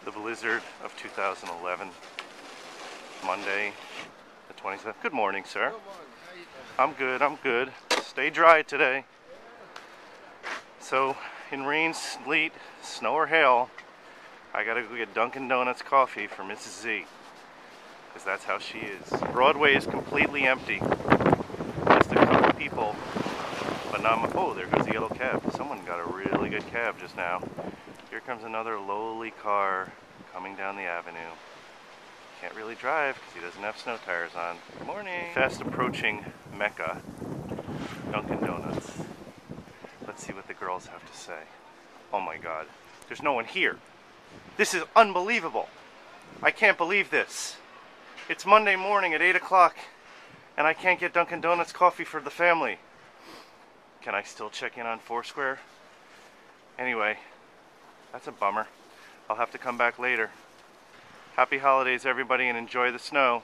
the blizzard of 2011, Monday the 27th. Good morning, sir. Good morning. How you doing? I'm good, I'm good. Stay dry today. So, in rain, sleet, snow, or hail, I gotta go get Dunkin' Donuts coffee for Mrs. Z. Because that's how she is. Broadway is completely empty. Just a couple people, but not. Oh, there goes the yellow cab. Someone got a really good cab just now. Here comes another lowly car coming down the avenue. Can't really drive because he doesn't have snow tires on. Good morning. Fast approaching Mecca, Dunkin' Donuts. Let's see what the girls have to say. Oh my God, there's no one here. This is unbelievable. I can't believe this. It's Monday morning at 8 o'clock and I can't get Dunkin' Donuts coffee for the family. Can I still check in on Foursquare? Anyway, that's a bummer. I'll have to come back later. Happy holidays, everybody, and enjoy the snow.